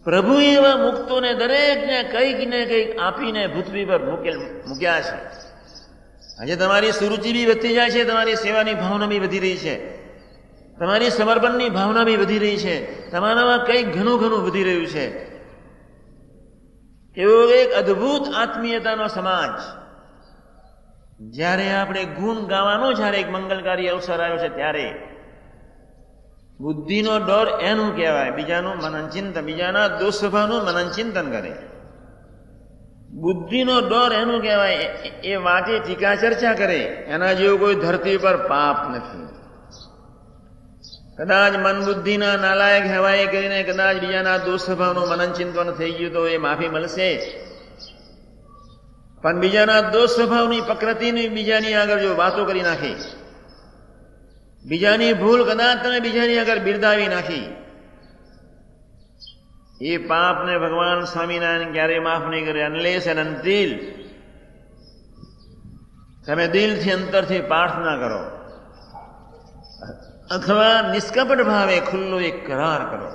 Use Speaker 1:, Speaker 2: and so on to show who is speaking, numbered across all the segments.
Speaker 1: પ્રભુ એવા મુક્તોને દરેકને કંઈક ને કંઈક આપીને પૃથ્વી પર મૂક્યા છે. આજે તમારી સુરુચિ બી વધતી જાય છે, તમારી સેવાની ભાવના બી વધી રહી છે, તમારી સમર્પણની ભાવના બી વધી રહી છે, તમારામાં કંઈક ઘણું ઘણું વધી રહ્યું છે. એવો એક અદ્ભુત આત્મીયતાનો સમાજ. જ્યારે આપણે ગુણ ગાવાનો જ્યારે એક મંગલકારી અવસર આવ્યો છે, ત્યારે બુદ્ધિનો ડર એનું કહેવાય, બીજાનું મનન ચિંતન, બીજાના દોષ સ્વભાવનું મનન ચિંતન કરે. બુદ્ધિનો ડર એનું કહેવાય, એ વાતે ટીકા ચર્ચા કરે. એના જેવું કોઈ ધરતી પર પાપ નથી. કદાચ મન બુદ્ધિના નાલાયક હેવાય કરીને કદાચ બીજાના દોષ સ્વભાવનું મનન ચિંતન થઈ ગયું તો એ માફી મળશે. પણ બીજાના દોષ સ્વભાવની પ્રકૃતિની બીજાની આગળ જો વાતો કરી નાખી, બીજાની ભૂલ કદાચ તમે બીજાની આગળ બિરદાવી નાખી, એ પાપને ભગવાન સ્વામિનારાયણ ક્યારેય માફ નહીં કરે. અનલેસ એન્ડ અનટિલ તમે દિલથી અંતરથી પ્રાર્થના કરો અથવા નિષ્કપટ ભાવે ખુલ્લો એક કરાર કરો.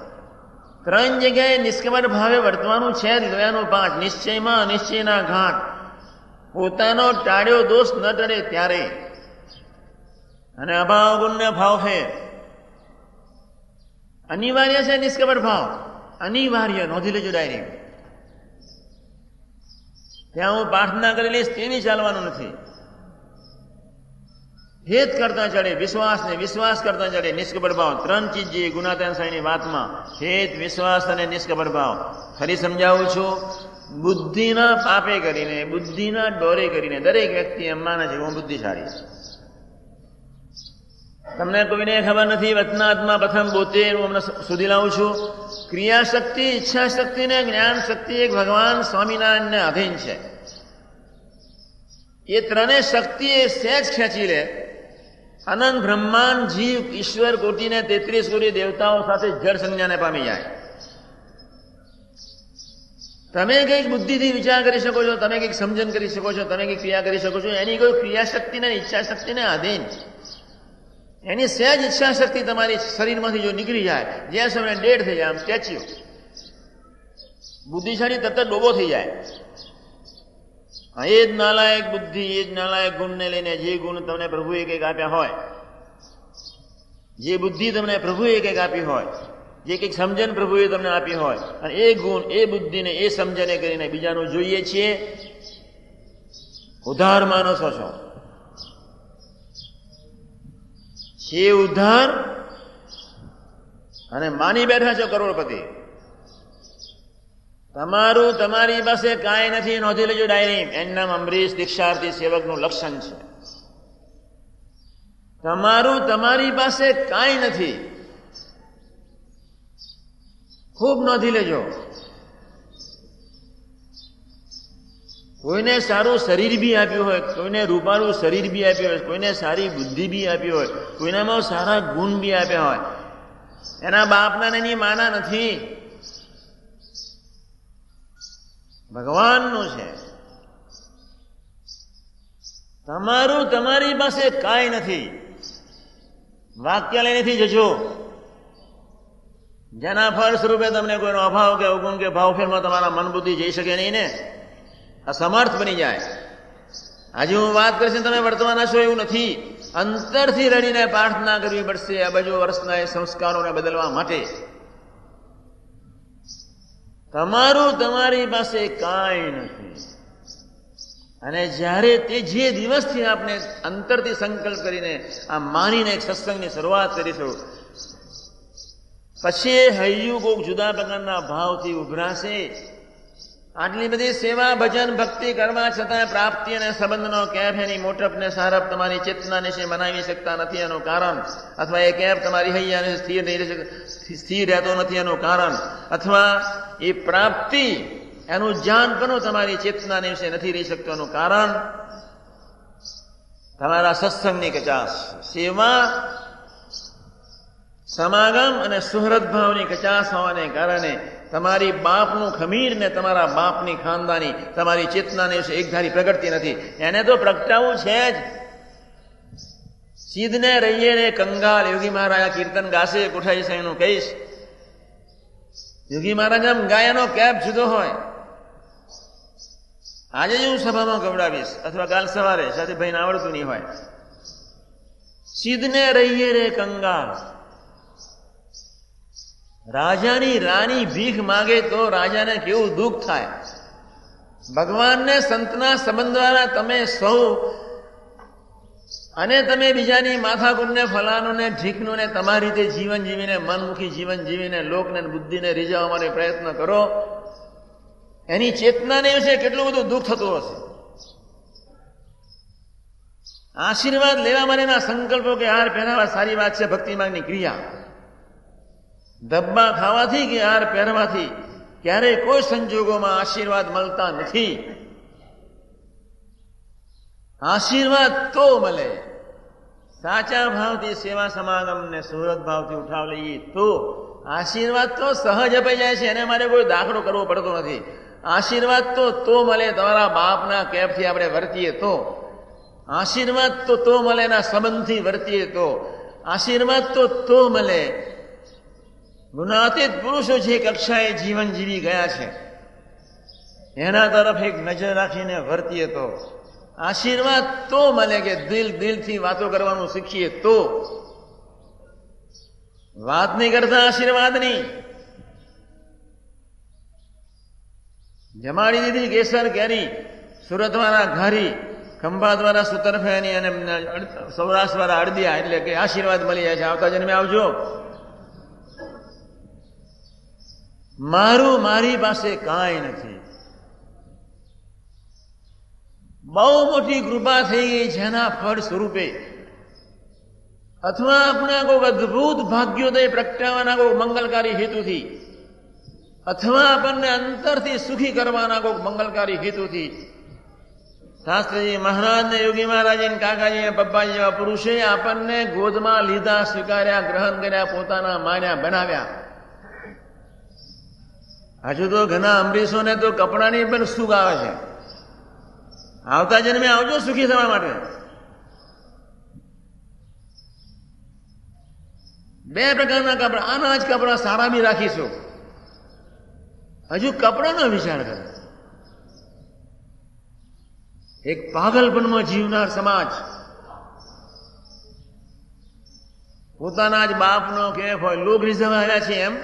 Speaker 1: 3 જગ્યાએ નિષ્કપટ ભાવે વર્તવાનું છે જ. ગયાનું 5 નિશ્ચયમાં અનિશ્ચયના ઘાટ. પોતાનો ટાળ્યો દોષ ન ટળે ત્યારે, અને અભાવ ગુણને ભાવ ફેર. અનિવાર્ય છે નિષ્કપટ ભાવ, અનિવાર્ય. નોંધી લેજો ડાયરી. ત્યાં હું પ્રાર્થના કરી લઈશ તેવી ચાલવાનું નથી. હેત કરતા ચડે વિશ્વાસ ને, વિશ્વાસ કરતા ચડે નિષ્કપટ ભાવ. 3 ચીજ જે ગુણાતીતાન સ્વામીની વાતમાં, હેત, વિશ્વાસ અને નિષ્કપટ ભાવ. ફરી સમજાવું છું. બુદ્ધિના પાપે કરીને, બુદ્ધિના ડોરે કરીને દરેક વ્યક્તિ એમ માને છે હું બુદ્ધિશાળી છું. તમને કોઈને ખબર નથી. વચનાત્મા પ્રથમ 72 હું હમણાં સુધી લાવું છું. ક્રિયાશક્તિ, ઈચ્છા શક્તિ ને જ્ઞાન શક્તિ એક ભગવાન સ્વામિનારાયણને આધીન છે. એ ત્રણેય શક્તિ એ સહેજ ખેંચી લે, અનંત બ્રહ્માંડ જીવ ઈશ્વર કોટીને 33 કોટી દેવતાઓ સાથે જળ સંજ્ઞાને પામી જાય. તમે કંઈક બુદ્ધિથી વિચાર કરી શકો છો, તમે કંઈક સમજણ કરી શકો છો, તમે કંઈક ક્રિયા કરી શકો છો. એની કોઈ ક્રિયાશક્તિને ઈચ્છા શક્તિને આધીન. એની સહેજ ઈચ્છા શક્તિ તમારી શરીરમાંથી જો નીકળી જાય, જે સમયે ડેડ થઈ જાય, આમ સ્ટેચ્યુ, બુદ્ધિશાળી તરત ડોબો થઈ જાય. એ જ નાલાયક બુદ્ધિ, એ જ નાલાયક ગુણને લઈને જે ગુણ તમને પ્રભુએ કંઈક આપ્યા હોય, જે બુદ્ધિ તમને પ્રભુએ કંઈક આપી હોય, જે કંઈક સમજણ પ્રભુએ તમને આપી હોય, અને એ ગુણ, એ બુદ્ધિને, એ સમજણે કરીને બીજાનું જોઈએ છીએ, ઉધાર માણસો છો. છે ઉધાર અને માની બેઠા છો કરોડપતિ. તમારું તમારી પાસે કાંઈ નથી. નોંધી લેજો ડાયરી. એનું નામ અમરીશ દીક્ષાર્થી સેવકનું લક્ષણ છે. તમારું તમારી પાસે કાંઈ નથી. ખૂબ નોંધી લેજો. કોઈને સારું શરીર બી આપ્યું હોય, કોઈને રૂપાળું શરીર બી આપ્યું હોય, કોઈને સારી બુદ્ધિ બી આપી હોય, કોઈનામાં સારા ગુણ બી આપ્યા હોય, એના બાપના ને એની માના નથી, ભગવાનનું છે. તમારું તમારી પાસે કાંઈ નથી. વાક્ય લઈને જજો. જેના ફળ સ્વરૂપે તમને કોઈનો અભાવ કે અવગુણ કે ભાવફેરમાં તમારા મન બુદ્ધિ જઈ શકે નહીં ને, અસમર્થ બની જાય. આજે હું વાત કરીશ, તમે વર્તવાના છો એવું નથી. અંતરથી રડીને પ્રાર્થના કરવી પડશે અબજો વર્ષના એ સંસ્કારોને બદલવા માટે. તમારું તમારી પાસે કાંઈ નથી. અને જ્યારે તે જે દિવસથી આપણે અંતરથી સંકલ્પ કરીને આ માનીને એક સત્સંગની શરૂઆત કરીશું, પછી હૈયું કોઈક જુદા પ્રકારના ભાવથી ઉભરાશે. આટલી બધી સેવા ભજન ભક્તિ કરવા છતાં પ્રાપ્તિ અને સંબંધનો કેફ, એની મોટપને સારપ તમારી ચેતનાને મનાવી શકતા નથી એનું કારણ, અથવા એ કેફ તમારી હૈયાને સ્થિર રહેતો નથી એનું કારણ, અથવા એ પ્રાપ્તિ એનું જાન પણ તમારી ચેતનાને વિશે નથી રહી શકતું એનું કારણ તમારા સત્સંગની કચાસ, સેવા સમાગમ અને સુહૃદ ભાવની કચાસ હોવાને કારણે તમારી બાપનું ખમીર ને તમારા બાપની ખાનદાની તમારી ચેતનાને વિશે એકધારી પ્રગટતી નથી. એને તો પ્રગટાવવું છે જ. સીધને રહીએ રે કંગાલ, યોગી મહારાજ કીર્તન ગાશે, કોઠારી સાહેબનું કહીશ. યોગી મહારાજ આમ ગાયનો કેપ જુદો હોય. આજે જ હું સભામાં ગવડાવીશ અથવા કાલ સવારે સાથે ભાઈને આવડતું નહીં હોય. સિદ્ધને રહીએ રે કંગાળ. રાજાની રાણી ભીખ માગે તો રાજાને કેવું દુઃખ થાય. ભગવાનને સંતના સંબંધ દ્વારા તમે સૌ અને તમે બીજાની માથાકૂટને ફલાણુને ઢીકનું તમારી રીતે જીવન જીવીને મનમુખી જીવન જીવીને લોકને બુદ્ધિને રીઝવવા માટે પ્રયત્ન કરો. એની ચેતનાને વિશે કેટલું બધું દુઃખ થતું હશે. આશીર્વાદ લેવા માટેના સંકલ્પો કે હાર પહેરાવા સારી વાત છે, ભક્તિ માર્ગની ક્રિયા. ધબ્બા ખાવાથી કે હાર પહેરવાથી ક્યારેય કોઈ સંજોગોમાં આશીર્વાદ મળતા નથી. આશીર્વાદ તો મળે સાચા ભાવથી સેવા સમાગમને સુહૃદ ભાવથી ઉઠાવ લઈએ તો આશીર્વાદ તો સહજ અપાઈ જાય છે. એને મારે કોઈ દાખલો કરવો પડતો નથી. આશીર્વાદ તો મળે તમારા બાપના કેપથી આપણે વર્તીએ તો. આશીર્વાદ તો મળે એના સંબંધથી વર્તીએ તો. આશીર્વાદ તો મળે ગુણાતીત પુરુષો જે કક્ષાએ જીવન જીવી ગયા છે એના તરફ એક નજર રાખીને વર્તીએ તો. આશીર્વાદ તો મળે કે દિલથી વાતો કરવાનું શીખીએ તો. વાત નહીં કરતા આશીર્વાદ નહીં. જમાડી દીધી કેસર કેરી, સુરત વાળા ઘારી, ખંભાત વાળા સુતરફેની અને સૌરાષ્ટ્ર વાળા અડદિયા, એટલે કે આશીર્વાદ મળી જાય છે. આવતા જન્મે આવજો. મારી પાસે કાંઈ નથી. બહુ મોટી કૃપા થઈ ગઈ જેના ફળ સ્વરૂપે અથવા આપણા કોઈ અદભુત ભાગ્યોદય પ્રગટાવવાના કોઈ મંગલકારી હેતુથી અથવા આપણને અંતરથી સુખી કરવાના કોઈ મંગલકારી હેતુથી શાસ્ત્રીજી મહારાજને, યોગી મહારાજી, કાકાજી, પપ્પાજી જેવા પુરુષે આપણને ગોદમાં લીધા, સ્વીકાર્યા, ગ્રહણ કર્યા, પોતાના માન્યા, બનાવ્યા. હજુ તો ઘણા અમરીશોને તો કપડાની પણ સુખ આવે છે. આવતા જન્મે આવજો સુખી થવા માટે. બે પ્રકારના કપડા, આના જ કપડા સારા બી રાખીશું. હજુ કપડાનો વિચાર કરે. એક પાગલપણમાં જીવનાર સમાજ પોતાના જ બાપનો કેફ હોય, લોક રીઝવવા આવ્યા છે એમ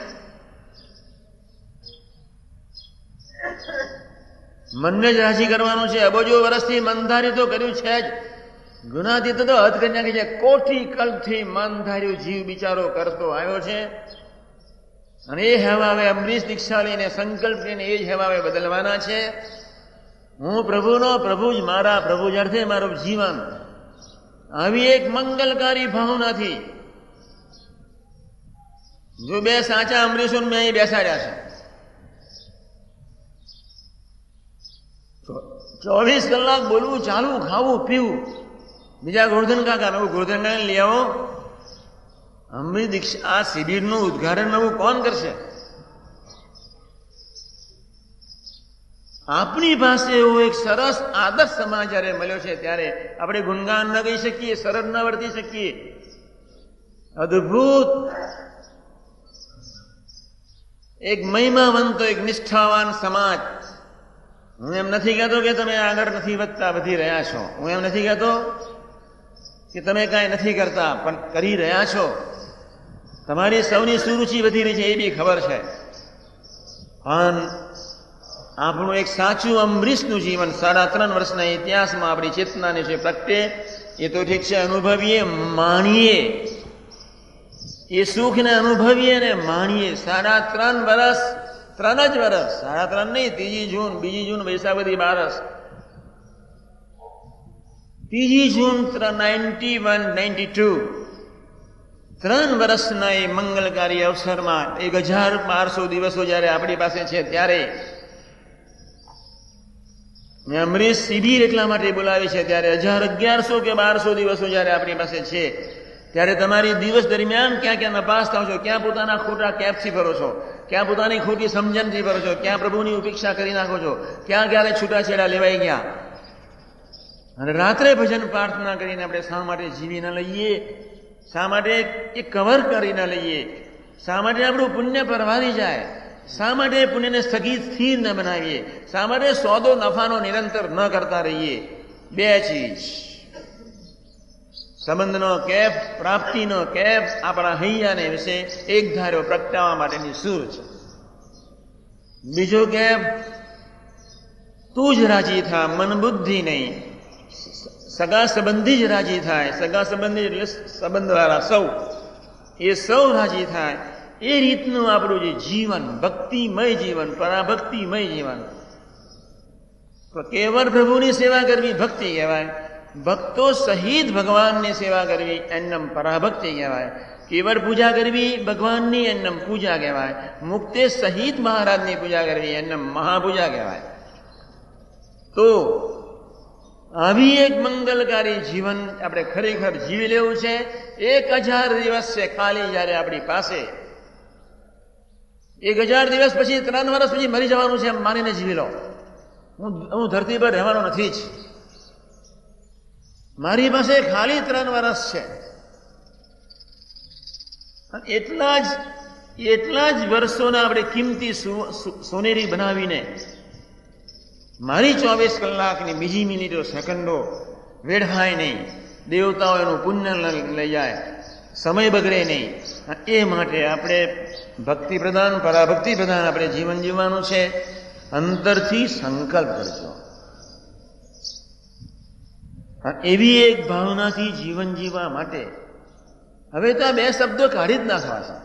Speaker 1: મનને જ રાજી કરવાનું છે. અબજો વર્ષથી મનધારી તો કર્યું છે જ, ગુનાથી તો હદ કરી નાખી છે. કોટી કલ્પથી મનધાર્યું જીવ બિચારો કરતો આવ્યો છે અને એ હેવાવે અમરીશ દીક્ષા લઈને સંકલ્પ લઈને એ જ હેવાવે બદલવાના છે. હું પ્રભુનો, પ્રભુ જ મારા, પ્રભુ જ અર્થે મારું જીવન. આવી એક મંગલકારી ભાવનાથી જો બે સાચા અમરીશોને મેં અહીં બેસાડ્યા છે. 24 કલાક બોલવું, ચાલવું, ખાવું, પીવું. બીજા ગોરધન કાકા નવું ગોરધન કાકા લઈ આવો. અમરી દીક્ષા આ શિબિરનું ઉદ્ઘાટન નવું કોણ કરશે? આપણી પાસે એવો એક સરસ આદર્શ સમાજ જયારે મળ્યો છે ત્યારે આપણે ગુણગાન ન કહી શકીએ, સરળ ન વર્તી શકીએ. અદભુત એક મહિમાવંતો, એક નિષ્ઠાવાન સમાજ. હું એમ નથી કહેતો કે તમે આગળ નથી વધતા, વધી રહ્યા છો. હું એમ નથી કહેતો કે તમે કાંઈ નથી કરતા, પણ કરી રહ્યા છો. તમારી સૌની સુરુચિ વધી રહી છે એ બી ખબર છે. પણ આપણું એક સાચું અમરીશનું જીવન 3.5 વર્ષના ઇતિહાસમાં આપણી ચેતનાને છે પ્રગટે. એ તો ઠીક છે, અનુભવીએ, માણીએ, એ સુખને અનુભવીએ ને માણીએ. 3.5 વર્ષ, 3 જ વર્ષ, 3.5 નહીં, 3 જૂન, 2 જૂન વૈશાખવદી બારસ, 3 જૂન 91-92, 3 વર્ષના એ મંગલકારી અવસરમાં 1012 દિવસો જયારે આપણી પાસે છે ત્યારે અમરીશ શિબિર એટલા માટે બોલાવી છે. ત્યારે 1100 કે 1200 દિવસો જયારે આપણી પાસે છે ત્યારે તમારી દિવસ દરમિયાન ક્યાં ક્યાં નપાસ થાવ છો, ક્યાં પોતાના ખોટા કેપથી ભરો છો, ક્યાં પોતાની ખોટી સમજણથી ભરો છો, ક્યાં પ્રભુની ઉપેક્ષા કરી નાખો છો, ક્યાં ક્યારે છૂટાછેડા લેવાઈ ગયા. અને રાત્રે ભજન પ્રાર્થના કરીને આપણે શા માટે જીવી ન લઈએ? શા માટે એ કવર કરી ન લઈએ? શા માટે આપણું પુણ્ય પરવારી જાય? શા માટે પુણ્યને સ્થગિત સ્થિર ન બનાવીએ? શા માટે સોદો નફાનો નિરંતર ન કરતા રહીએ? બે ચીજ, સંબંધનો કેફ, પ્રાપ્તિનો કેફ આપણા હૈયાને વિશે એક ધાર્યો પ્રગટાવવા માટેની સૂર છે. બીજો કેફ, તું જ રાજી થા, મન બુદ્ધિ નહીં. સગા સંબંધી જ રાજી થાય. સગા સંબંધી એટલે સંબંધવાળા સૌ, એ સૌ રાજી થાય એ રીતનું આપણું જે જીવન, ભક્તિમય જીવન, પરાભક્તિમય જીવન. તો કેવળ પ્રભુની સેવા કરવી ભક્તિ કહેવાય. ભક્તો સહિત ભગવાનની સેવા કરવી એનમ પરાભક્તિ કહેવાય. કેવળ પૂજા કરવી ભગવાનની એનમ પૂજા કહેવાય. મુક્તે સહિત મહારાજની પૂજા કરવી એનમ મહાપૂજા કહેવાય. તો આવી એક મંગલકારી જીવન આપણે ખરેખર જીવી લેવું છે. 1000 દિવસ છે ખાલી જયારે આપણી પાસે. 1000 દિવસ પછી 3 વર્ષ પછી મરી જવાનું છે એમ માનીને જીવી લો. હું ધરતી પર રહેવાનો નથી જ. મારી પાસે ખાલી 3 વર્ષ છે. એટલા જ વર્ષોના આપણે કિંમતી સોનેરી બનાવીને મારી 24 કલાકની બીજી મિનિટો સેકન્ડો વેડફાય નહીં. દેવતાઓ એનું પુણ્ય લઈ જાય, સમય બગડે નહીં. એ માટે આપણે ભક્તિ પ્રધાન, પરાભક્તિ પ્રધાન આપણે જીવન જીવવાનું છે. અંતરથી સંકલ્પ કરજો. એવી એક ભાવનાથી જીવન જીવવા માટે હવે તો આ 2 શબ્દો કાઢી જ નાખવા છે.